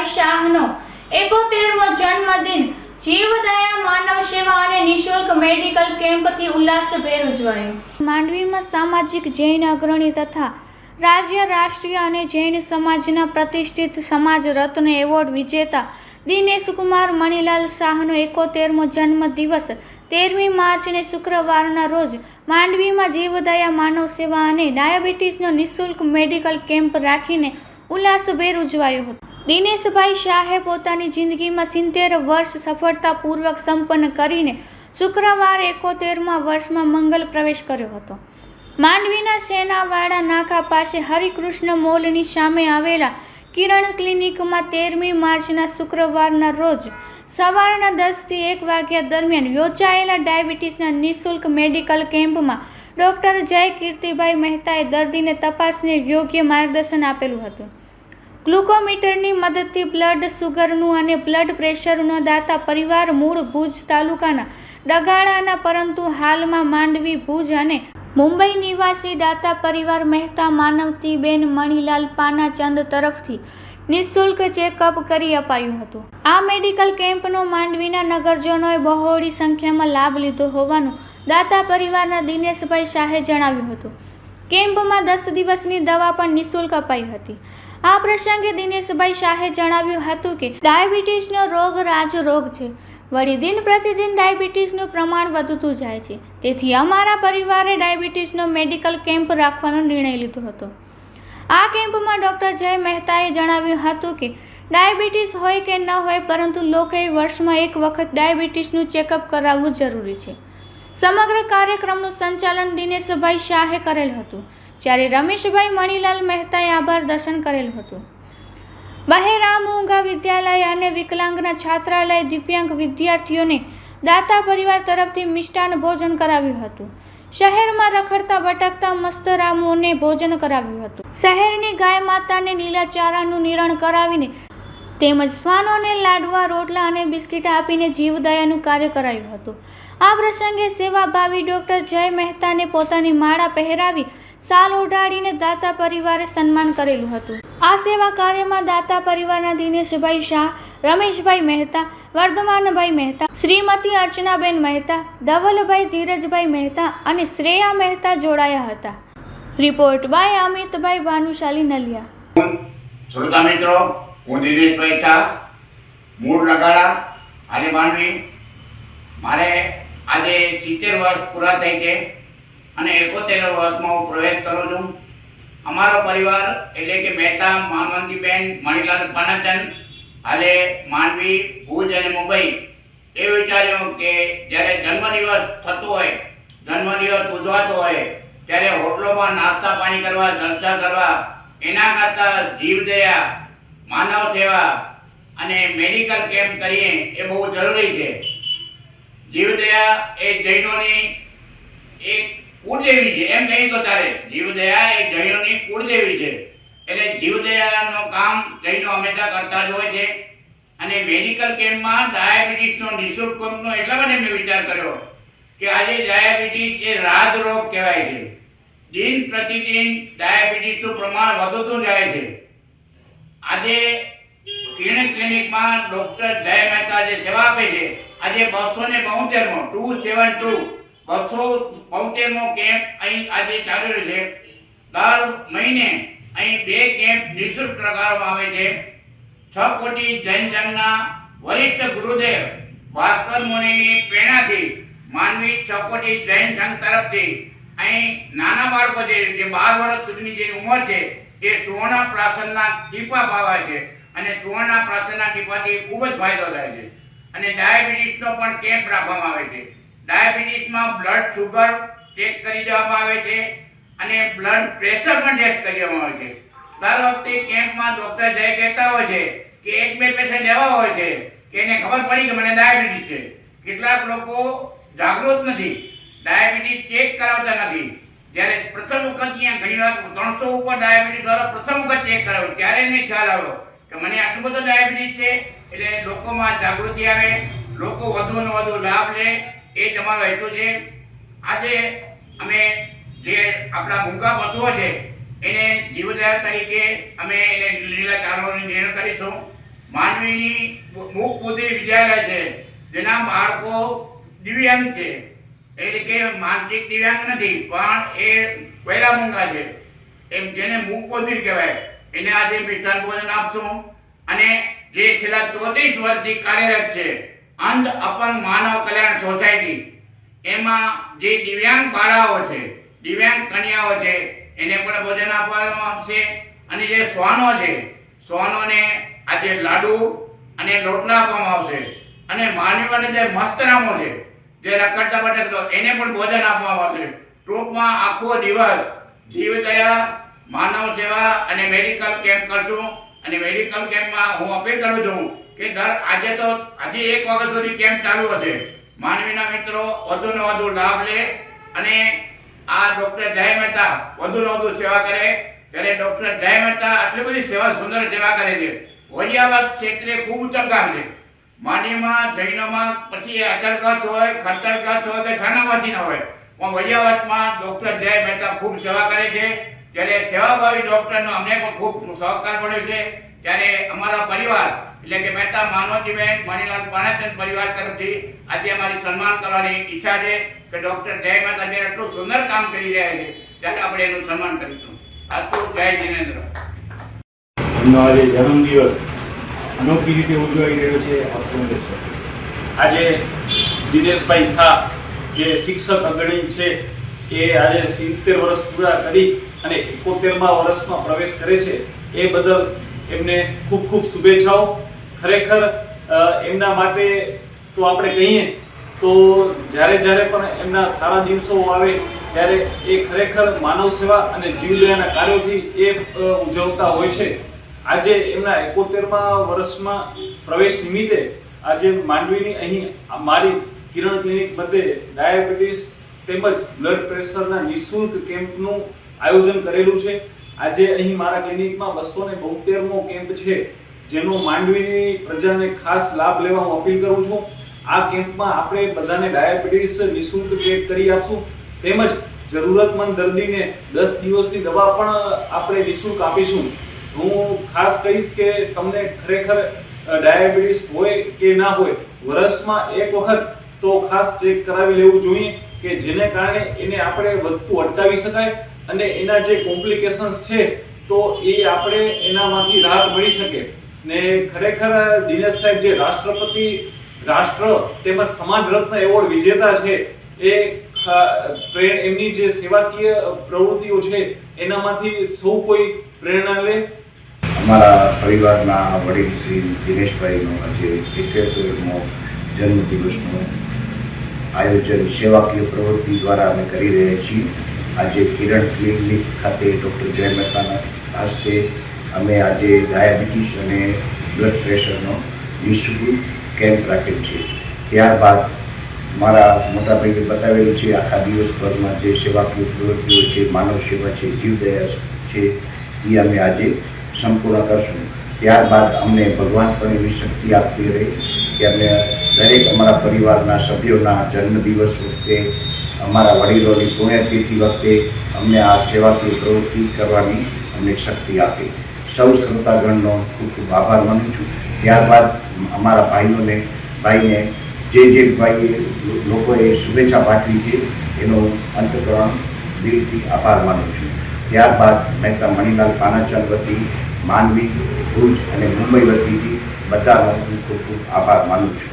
દિનેશભાઈ શાહનો 71મો જન્મદિન જીવદયા માનવ સેવા અને નિઃશુલ્ક મેડિકલ કેમ્પથી ઉલ્લાસભેર ઉજવાયો। માંડવીમાં સામાજિક જૈન અગ્રણી તથા રાજ્ય, રાષ્ટ્રીય અને જૈન સમાજના પ્રતિષ્ઠિત સમાજ રત્ન એવોર્ડ વિજેતા દિનેશકુમાર મણિલાલ શાહનો 71મો જન્મદિવસ 13મી માર્ચને શુક્રવારના રોજ માંડવીમાં જીવદયા માનવ સેવા અને ડાયાબિટીસનો નિઃશુલ્ક મેડિકલ કેમ્પ રાખીને ઉલ્લાસભેર ઉજવાયો હતો। દિનેશભાઈ શાહે પોતાની જિંદગીમાં 70 વર્ષ સફળતાપૂર્વક સંપન્ન કરીને શુક્રવારે 71મા વર્ષમાં મંગલ પ્રવેશ કર્યો હતો। માંડવીના સેનાવાડા નાકા પાસે હરિકૃષ્ણ મોલની સામે આવેલા કિરણ ક્લિનિકમાં 13મી માર્ચના શુક્રવારના રોજ સવારના 10 થી 1 વાગ્યા દરમિયાન યોજાયેલા ડાયાબિટીસના નિઃશુલ્ક મેડિકલ કેમ્પમાં ડૉક્ટર જય કીર્તિભાઈ મહેતાએ દર્દીને તપાસને યોગ્ય માર્ગદર્શન આપેલું હતું। ગ્લુકોમીટરની મદદથી બ્લડ સુગરનું અને બ્લડ પ્રેશરનો દાતા પરિવાર મૂળ ભુજ તાલુકાના ડગાળાના પરંતુ હાલમાં માંડવી, ભુજ અને મુંબઈ નિવાસી દાતા પરિવાર મહેતા માનવતીબેન મણિલાલ પાનાચંદ તરફથી નિઃશુલ્ક ચેકઅપ કરી અપાયું હતું। આ મેડિકલ કેમ્પનો માંડવીના નગરજનોએ બહોળી સંખ્યામાં લાભ લીધો હોવાનું દાતા પરિવારના દિનેશભાઈ શાહે જણાવ્યું હતું। કેમ્પમાં 10 દિવસની દવા પણ નિઃશુલ્ક અપાઈ હતી। આ પ્રસંગે દિનેશભાઈ શાહે જણાવ્યું હતું કે ડાયાબિટીસનો રોગ રાજરોગ છે, વળી દિન પ્રતિદિન ડાયાબિટીસનું પ્રમાણ વધતું જાય છે, તેથી અમારા પરિવારે ડાયાબિટીસનો મેડિકલ કેમ્પ રાખવાનો નિર્ણય લીધો હતો। આ કેમ્પમાં ડૉક્ટર જય મહેતાએ જણાવ્યું હતું કે ડાયાબિટીસ હોય કે ન હોય, પરંતુ લોકોએ વર્ષમાં એક વખત ડાયાબિટીસનું ચેકઅપ કરાવવું જરૂરી છે। સમગ્ર કાર્યક્રમનું સંચાલન દિનેશભાઈ શાહે કરેલ હતું, જ્યારે રમેશભાઈ મણિલાલ મહેતાએ આભાર દર્શન કરેલું હતું। બહેરા મૂંગા વિદ્યાલય અને વિકલાંગના છાત્રાલય દિવ્યાંગ વિદ્યાર્થીઓને દાતા પરિવાર તરફથી મિષ્ટાન ભોજન કરાવ્યું હતું। શહેરમાં રખડતા ભટકતા મસ્તરામોને ભોજન કરાવ્યું હતું। શહેરની ગાય માતાને લીલા ચારાનું નિરણ કરાવીને તેમજ શ્વાનોને લાડવા, રોટલા અને બિસ્કિટ આપીને જીવદયાનું કાર્ય કરાયું હતું। આ પ્રસંગે સેવાભાવી ડૉક્ટર જય મહેતાને પોતાની માળા પહેરાવી શાલ ઓઢાડીને દાતા પરિવારે સન્માન કરેલું હતું। આ સેવા કાર્યમાં દાતા પરિવારના દિનેશભાઈ શાહ, રમેશભાઈ મહેતા, વર્ધમાનભાઈ મહેતા, શ્રીમતી અર્ચનાબેન મહેતા, ધવલભાઈ ધીરજભાઈ મહેતા અને શ્રેયા મહેતા જોડાયા હતા। Report by Amitbhai Bhanushali Naliya. શ્રોતા મિત્રો, હું દિનેશભાઈ શાહ, મૂળ નગાડા અને માંડવી। મારે આજે 70 વર્ષ પૂરા થઈ છે અને 71 વર્ષમાં હું પ્રવેશ કરું છું। અમારો પરિવાર એટલે કે મહેતા માનવતીબેન મણિલાલ પાનાચંદ હાલે માંડવી, ભુજ અને મુંબઈ એ વિચાર્યું કે જ્યારે જન્મદિવસ થતો હોય, જન્મદિવસ ઉજવાતો હોય ત્યારે હોટલોમાં નાસ્તા પાણી કરવા, જલસા કરવા એના કરતાં જીવદયા, માનવ સેવા અને મેડિકલ કેમ્પ કરીએ એ બહુ જરૂરી છે। જીવદયા એ જૈનોની એક કુળદેવી છે, એમ કહીએ તો ચાલે। જીવદયા એ જૈનોની કુળદેવી છે, એટલે જીવદયાનું કામ જૈનો હંમેશા કરતા જ હોય છે। અને મેડિકલ કેમ્પમાં ડાયાબિટીસનો નિઃશુલ્ક કેમ્પનો એટલા માટે મેં વિચાર કર્યો કે આજે ડાયાબિટીસ એ રાજરોગ કહેવાય છે। દિન પ્રતિદિન ડાયાબિટીસનું પ્રમાણ વધતું જાય છે। આજે કિરણ ક્લિનિકમાં ડૉક્ટર જય મહેતા જે સેવા આપે છે, આજે 272મો 272મો કેમ્પ અહીં આજે ચાલુ છે। દર મહિને અહીં 2 કેમ્પ નિઃશુલ્ક કરવામાં આવે છે। 6 કોટી જૈન સંઘના વરિષ્ઠ ગુરુદેવ ભાસ્કર મુનિની પ્રેરણાથી માંડવી 6 કોટી જૈન સંઘ તરફથી અહીં નાના બાળકો જે 12 વર્ષ સુધીની જેની ઉંમર છે એ સુવર્ણ પ્રાશનના ટીપા પાવા છે અને સુવર્ણ પ્રાશનના ટીપાથી ખૂબ જ ફાયદો થાય છે। અને ડાયાબિટીસનો પણ કેમ્પ રાખવામાં આવે છે। ડાયાબિટીસમાં બ્લડ સુગર ચેક કરી દેવામાં આવે છે અને બ્લડ પ્રેશર પણ ટેસ્ટ કરી દેવામાં આવે છે। દર વખતે કેમ્પમાં ડૉક્ટર જય કહેતા હોય છે કે 1-2 પેશન્ટ એવા હોય છે કે એને ખબર પડી કે મને ડાયાબિટીસ છે। કેટલાક લોકો જાગૃત નથી, ડાયાબિટીસ ચેક કરાવતા નથી। જ્યારે પ્રથમ વખત અહીંયા ઘણીવાર 300 ઉપર ડાયાબિટીસ વાળો પ્રથમ વખત ચેક કરાવ્યો ત્યારે એને ખ્યાલ આવ્યો કે મને આટલું બધું ડાયાબિટીસ છે। એટલે લોકોમાં જાગૃતિ આવે, લોકો વધુને વધુ લાભ લે, એ જ અમારો હેતુ છે। આજે અમે જે આપણા મૂંગા પશુઓ છે એને જીવદયા તરીકે અમે એને લીલા ચારવાનું નિર્ણય કરીશું। માંડવીની મુક બુદ્ધિ વિદ્યાલય છે, જેના બાળકો દિવ્યાંગ છે, એટલે કે માનસિક દિવ્યાંગ નથી પણ એ વહેલા મૂંગા છે, એમ જેને મુક બુદ્ધિ કહેવાય, એને આજે મિષ્ટાન ભોજન આપશું. અને જે છેલ્લા 34 વર્ષથી કાર્યરત છે અંધ અપંગ માનવ કલ્યાણ સોસાયટી, એમાં જે દિવ્યાંગ બાળાઓ છે, દિવ્યાંગ કન્યાઓ છે, એને પણ ભોજન આપવામાં આવશે. અને જે શ્વાનો છે, શ્વાનોને આજે લાડુ અને રોટલા આપવામાં આવશે. અને માનવીઓને જે મસ્તરામો છે, જે રખડતા ભટકતા, એને પણ ભોજન આપવામાં આવશે. ટૂંકમાં આખો દિવસ જીવદયા, માનવ સેવા અને મેડિકલ કેમ્પ કરશું. અને મેડિકલ કેમ્પમાં હું અપીલ કરું છું કે આજે 1 વાગ્યા સુધી કેમ્પ ચાલુ હશે. માનવીના મિત્રો વધુને વધુ લાભ લે અને આ ડૉક્ટર જય મહેતા વધુને વધુ સેવા કરે. ત્યારે ડૉક્ટર જય મહેતા આટલી બધી સુંદર સેવા કરે છે. વડિયાવાદ ક્ષેત્રે ખૂબ ઉત્તમ કામ છે. માંડવીમાં જૈનોમાં પછી અચલગઢ હોય, ખતરગઢ હોય કે સાનાવાસી ન હોય, પણ વડિયાવાદમાં ડૉક્ટર જય મહેતા ખૂબ સેવા કરે છે. ત્યારે સેવાભાવી ડૉક્ટરનો અમને પણ ખૂબ સહકાર મળ્યો છે. ત્યારે અમારા પરિવાર એટલે કે મહેતા માનવજીબેન મણિલાલ પાણાચંદ પરિવાર તરફથી આજે અમારી સન્માન કરવાની ઈચ્છા છે કે ડૉક્ટર જય મહેતા જે આટલું સુંદર કામ કરી રહ્યા છે, ત્યારે આપણે એનું સન્માન કરીશું. આટલું જય જિનેન્દ્ર. એમનો આજે જન્મદિવસ અનોખી રીતે ઉજવાઈ રહ્યો છે. આજે દિનેશભાઈ શાહ જે શિક્ષક અગ્રણી છે, એ આજે 70 વર્ષ પૂરા કરી અને 71મા વર્ષમાં પ્રવેશ કરે છે. એ બદલ એમને ખૂબ ખૂબ શુભેચ્છાઓ. ખરેખર એમના માટે તો આપણે કહીએ તો જ્યારે પણ એમના સારા દિવસો આવે ત્યારે એ ખરેખર માનવ સેવા અને જીવદયાના કાર્યોથી એ ઉજવતા હોય છે. આજે એમના 71મા વર્ષમાં પ્રવેશ નિમિત્તે આજે માંડવીની અહીં મારી કિરણ ક્લિનિક મધ્યે ડાયાબિટીસ તેમજ બ્લડ પ્રેશરના નિઃશુલ્ક કેમ્પનું આયોજન કરેલું છે. આજે અહીં મારા ક્લિનિકમાં 272મો કેમ્પ છે, જેનો માંડવીની પ્રજાને ખાસ લાભ લેવા હું અપીલ કરું છું. આ કેમ્પમાં આપણે બધાને ડાયાબિટીસ નિઃશુલ્ક ચેક કરી આપશું, તેમજ જરૂરતમંદ દર્દીને 10 દિવસની દવા પણ આપણે નિઃશુલ્ક આપીશું. હું ખાસ કહીશ કે તમને ખરેખર ડાયાબિટીસ હોય કે ના હોય, વર્ષમાં એક વખત તો ખાસ ચેક કરાવી લેવું જોઈએ કે જેને કારણે એને આપણે વધતું અટકાવી શકાય અને એના જે કોમ્પ્લિકેશન્સ છે તો એ આપણે એનામાંથી રાહત મળી શકે. ને ખરેખર દિનેશ સાહેબ જે રાષ્ટ્રપતિ રાષ્ટ્ર તેમજ સમાજ રત્ન એવોર્ડ વિજેતા છે, એ એમની જે સેવાકીય પ્રવૃત્તિઓ છે એનામાંથી સૌ કોઈ પ્રેરણા લે. અમારા પરિવારના વડીલ શ્રી દિનેશભાઈનો આજે 71મો જન્મદિવસનું આયોજન સેવાકીય પ્રવૃત્તિ દ્વારા અમે કરી રહ્યા છીએ. આજે કિરણ ક્લિનિક ખાતે ડૉક્ટર જય મહેતાના હસ્તે અમે આજે ડાયાબિટીસ અને બ્લડ પ્રેશરનો નિઃશુલ્ક કેમ્પ રાખેલ છે. ત્યારબાદ મારા મોટાભાઈએ બતાવેલું છે આખા દિવસભરમાં જે સેવાકીય પ્રવૃત્તિઓ છે, માનવ સેવા છે, જીવદયા છે, એ અમે આજે સંપૂર્ણ કરશું. ત્યારબાદ અમને ભગવાન પણ એવી શક્તિ આપતી રહે કે અમે દરેક અમારા પરિવારના સભ્યોના જન્મદિવસ વખતે, અમારા વડીલોની પુણ્યતિથિ વખતે અમને આ સેવાકીય પ્રવૃત્તિ કરવાની અમને શક્તિ આપે. સૌ શ્રોતાગણનો ખૂબ ખૂબ આભાર માનું છું. ત્યારબાદ અમારા ભાઈને જે લોકોએ શુભેચ્છા પાઠવી છે એનો અંતકરણ દિલથી આભાર માનું છું. ત્યારબાદ મહેતા મણિલાલ પાણાચંદ વતી, માંડવી, ભુજ અને મુંબઈ વતીથી બધાનો હું ખૂબ ખૂબ આભાર માનું છું.